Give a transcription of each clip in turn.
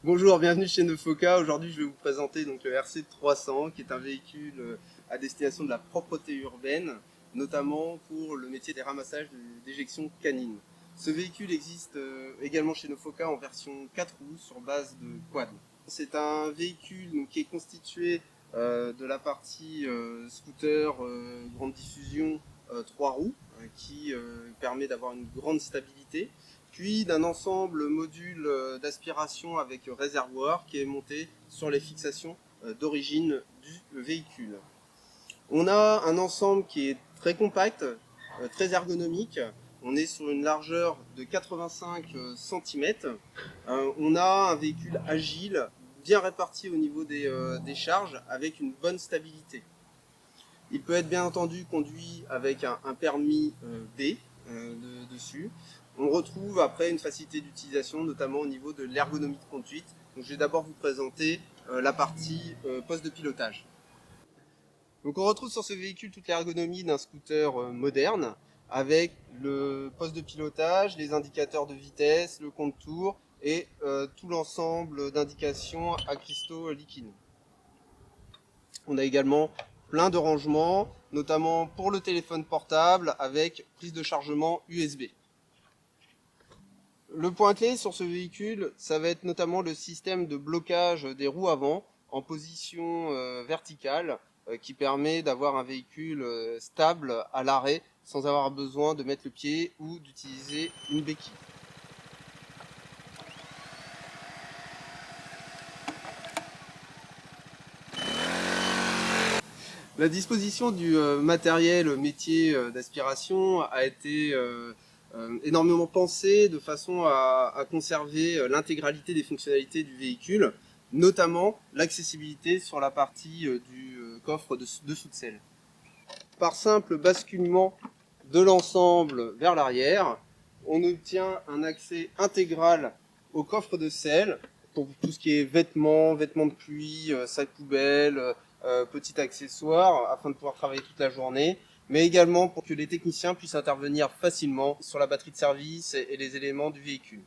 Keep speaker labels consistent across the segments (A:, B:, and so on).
A: Bonjour, bienvenue chez Nefoca. Aujourd'hui, je vais vous présenter donc le RC300, qui est un véhicule à destination de la propreté urbaine, notamment pour le métier des ramassages d'éjection canine. Ce véhicule existe également chez Nefoca en version 4 roues sur base de quad. C'est un véhicule donc, qui est constitué de la partie scooter grande diffusion 3 roues, qui permet d'avoir une grande stabilité, puis d'un ensemble module d'aspiration avec réservoir qui est monté sur les fixations d'origine du véhicule. On a un ensemble qui est très compact, très ergonomique. On est sur une largeur de 85 cm. On a un véhicule agile, bien réparti au niveau des charges, avec une bonne stabilité. Il peut être bien entendu conduit avec un permis B dessus. On retrouve après une facilité d'utilisation, notamment au niveau de l'ergonomie de conduite. Donc, je vais d'abord vous présenter la partie poste de pilotage. Donc, on retrouve sur ce véhicule toute l'ergonomie d'un scooter moderne, avec le poste de pilotage, les indicateurs de vitesse, le compte-tours et tout l'ensemble d'indications à cristaux liquides. On a également plein de rangements, notamment pour le téléphone portable avec prise de chargement USB. Le point clé sur ce véhicule, ça va être notamment le système de blocage des roues avant en position verticale qui permet d'avoir un véhicule stable à l'arrêt sans avoir besoin de mettre le pied ou d'utiliser une béquille. La disposition du matériel métier d'aspiration a été énormément pensée de façon à conserver l'intégralité des fonctionnalités du véhicule, notamment l'accessibilité sur la partie du coffre de sous-de-selle. Par simple basculement de l'ensemble vers l'arrière, on obtient un accès intégral au coffre de selle pour tout ce qui est vêtements, vêtements de pluie, sac poubelle, petits accessoires afin de pouvoir travailler toute la journée, mais également pour que les techniciens puissent intervenir facilement sur la batterie de service et les éléments du véhicule.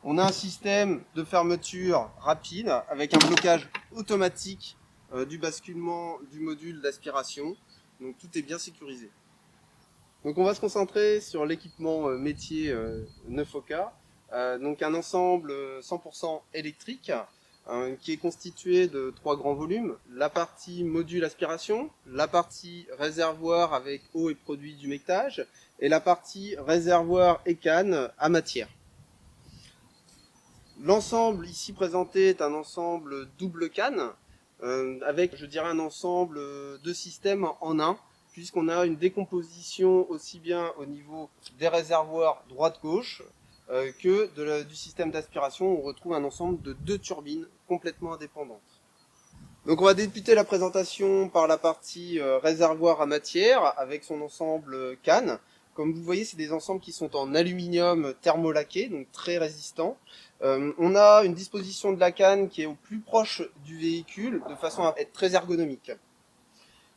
A: On a un système de fermeture rapide avec un blocage automatique du basculement du module d'aspiration, donc tout est bien sécurisé. Donc on va se concentrer sur l'équipement métier Nefoca, donc un ensemble 100% électrique qui est constitué de 3 grands volumes, la partie module aspiration, la partie réservoir avec eau et produits d'humectage, et la partie réservoir et canne à matière. L'ensemble ici présenté est un ensemble double canne, avec je dirais un ensemble de systèmes en un, puisqu'on a une décomposition aussi bien au niveau des réservoirs droite-gauche, que du système d'aspiration où on retrouve un ensemble de 2 turbines complètement indépendantes. Donc on va débuter la présentation par la partie réservoir à matière avec son ensemble canne. Comme vous voyez, c'est des ensembles qui sont en aluminium thermolaqué, donc très résistants. On a une disposition de la canne qui est au plus proche du véhicule, de façon à être très ergonomique.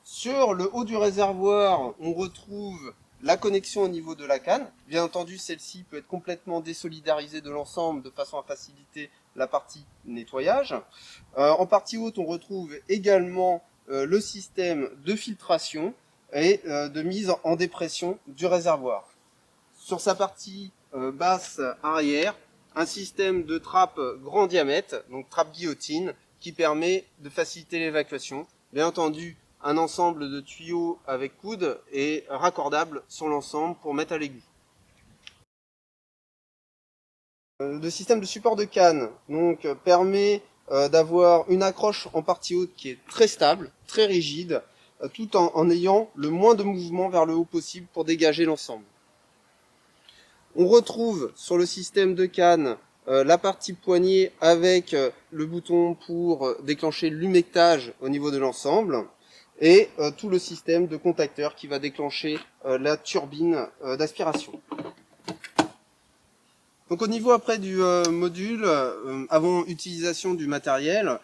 A: Sur le haut du réservoir, on retrouve la connexion au niveau de la canne. Bien entendu, celle-ci peut être complètement désolidarisée de l'ensemble de façon à faciliter la partie nettoyage. En partie haute, on retrouve également le système de filtration et de mise en dépression du réservoir. Sur sa partie basse arrière, un système de trappe grand diamètre, donc trappe guillotine, qui permet de faciliter l'évacuation. Bien entendu, un ensemble de tuyaux avec coude est raccordable sur l'ensemble pour mettre à l'égout. Le système de support de canne donc, permet d'avoir une accroche en partie haute qui est très stable, très rigide, tout en ayant le moins de mouvement vers le haut possible pour dégager l'ensemble. On retrouve sur le système de canne la partie poignée avec le bouton pour déclencher l'humectage au niveau de l'ensemble et tout le système de contacteur qui va déclencher la turbine d'aspiration. Donc au niveau après du module, avant utilisation du matériel,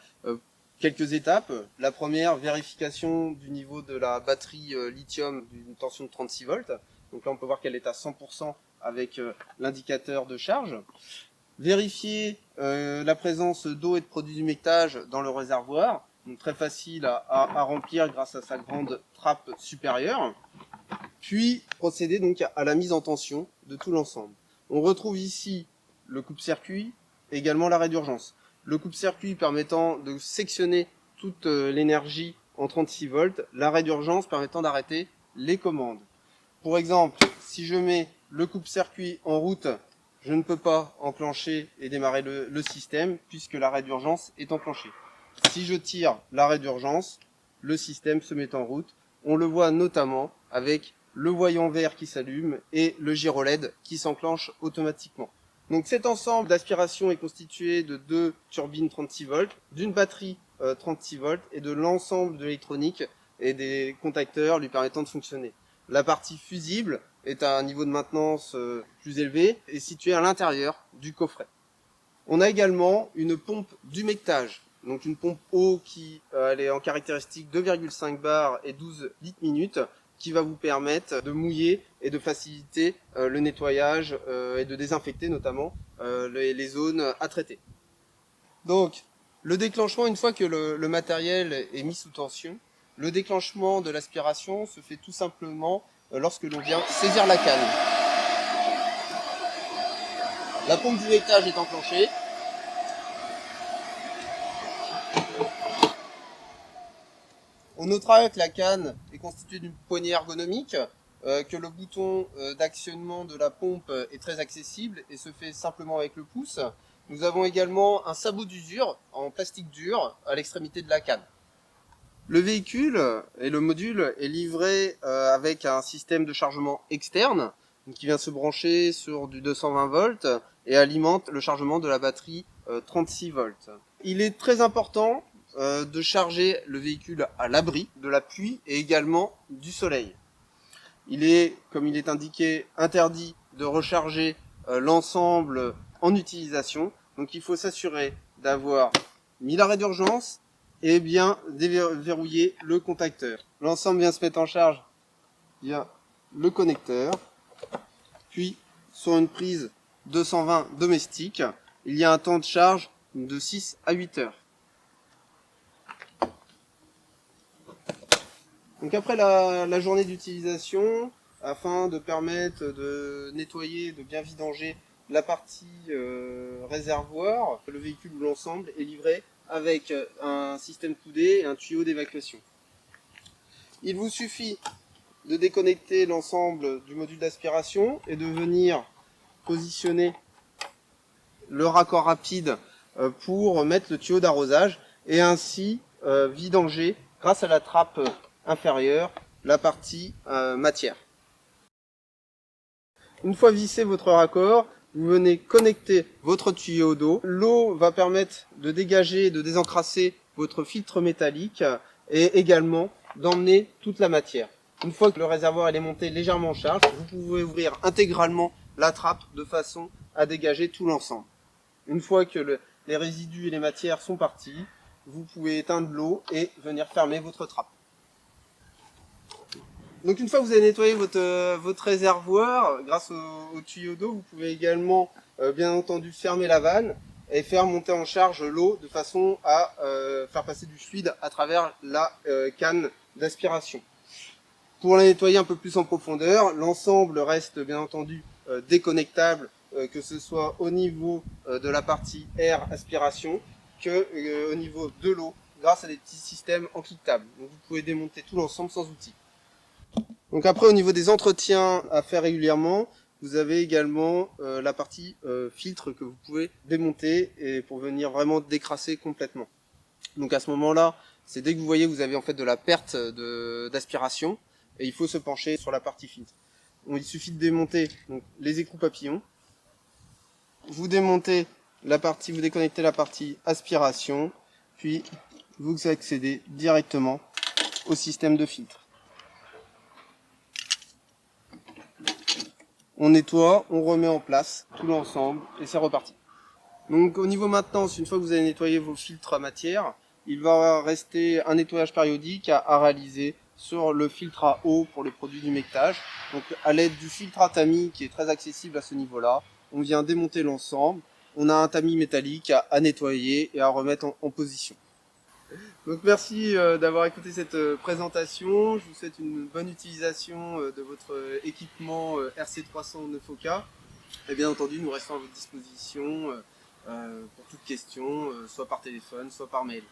A: quelques étapes. La première, vérification du niveau de la batterie lithium d'une tension de 36 volts. Donc là on peut voir qu'elle est à 100% avec l'indicateur de charge. Vérifier la présence d'eau et de produits d'humectage dans le réservoir, donc très facile à remplir grâce à sa grande trappe supérieure. Puis procéder donc à la mise en tension de tout l'ensemble. On retrouve ici le coupe-circuit et également l'arrêt d'urgence. Le coupe-circuit permettant de sectionner toute l'énergie en 36 volts, l'arrêt d'urgence permettant d'arrêter les commandes. Pour exemple, si je mets le coupe-circuit en route, je ne peux pas enclencher et démarrer le système puisque l'arrêt d'urgence est enclenché. Si je tire l'arrêt d'urgence, le système se met en route. On le voit notamment avec le voyant vert qui s'allume et le gyro LED qui s'enclenche automatiquement. Donc cet ensemble d'aspiration est constitué de 2 turbines 36 volts, d'une batterie 36 volts et de l'ensemble de l'électronique et des contacteurs lui permettant de fonctionner. La partie fusible est à un niveau de maintenance plus élevé et située à l'intérieur du coffret. On a également une pompe d'humectage, donc une pompe eau qui elle est en caractéristique 2,5 bars et 12 litres minutes, qui va vous permettre de mouiller et de faciliter le nettoyage et de désinfecter notamment les zones à traiter. Donc, le déclenchement, une fois que le matériel est mis sous tension, le déclenchement de l'aspiration se fait tout simplement lorsque l'on vient saisir la canne. La pompe d'humectage est enclenchée. On notera que la canne est constituée d'une poignée ergonomique, que le bouton d'actionnement de la pompe est très accessible et se fait simplement avec le pouce. Nous avons également un sabot d'usure en plastique dur à l'extrémité de la canne. Le véhicule et le module est livré avec un système de chargement externe qui vient se brancher sur du 220 volts et alimente le chargement de la batterie 36 volts. Il est très important de charger le véhicule à l'abri de la pluie et également du soleil. Il est, comme il est indiqué, interdit de recharger l'ensemble en utilisation. Donc il faut s'assurer d'avoir mis l'arrêt d'urgence et bien déverrouiller le contacteur. L'ensemble vient se mettre en charge via le connecteur. Puis sur une prise 220 domestique, il y a un temps de charge de 6 à 8 heures. Donc après la journée d'utilisation, afin de permettre de nettoyer, de bien vidanger la partie réservoir, le véhicule ou l'ensemble est livré avec un système coudé et un tuyau d'évacuation. Il vous suffit de déconnecter l'ensemble du module d'aspiration et de venir positionner le raccord rapide pour mettre le tuyau d'arrosage et ainsi vidanger grâce à la trappe inférieure la partie matière. Une fois vissé votre raccord, vous venez connecter votre tuyau d'eau. L'eau va permettre de dégager et de désencrasser votre filtre métallique et également d'emmener toute la matière. Une fois que le réservoir est monté légèrement en charge, vous pouvez ouvrir intégralement la trappe de façon à dégager tout l'ensemble. Une fois que les résidus et les matières sont partis, vous pouvez éteindre l'eau et venir fermer votre trappe. Donc une fois que vous avez nettoyé votre réservoir, grâce au tuyau d'eau, vous pouvez également bien entendu fermer la vanne et faire monter en charge l'eau de façon à faire passer du fluide à travers la canne d'aspiration. Pour la nettoyer un peu plus en profondeur, l'ensemble reste bien entendu déconnectable, que ce soit au niveau de la partie air aspiration que au niveau de l'eau, grâce à des petits systèmes enclictables. Donc vous pouvez démonter tout l'ensemble sans outil. Donc après, au niveau des entretiens à faire régulièrement, vous avez également la partie filtre que vous pouvez démonter et pour venir vraiment décrasser complètement. Donc à ce moment-là, c'est dès que vous voyez que vous avez en fait de la perte d'aspiration et il faut se pencher sur la partie filtre. Donc, il suffit de démonter donc, les écrous papillons. Vous démontez la partie, vous déconnectez la partie aspiration, puis vous accédez directement au système de filtre. On nettoie, on remet en place tout l'ensemble et c'est reparti. Donc au niveau maintenance, une fois que vous avez nettoyé vos filtres à matière, il va rester un nettoyage périodique à réaliser sur le filtre à eau pour les produits d'humectage. Donc à l'aide du filtre à tamis qui est très accessible à ce niveau-là, on vient démonter l'ensemble on a un tamis métallique à nettoyer et à remettre en position. Donc merci d'avoir écouté cette présentation. Je vous souhaite une bonne utilisation de votre équipement RC300 Nefoca. Et bien entendu, nous restons à votre disposition pour toute question, soit par téléphone, soit par mail.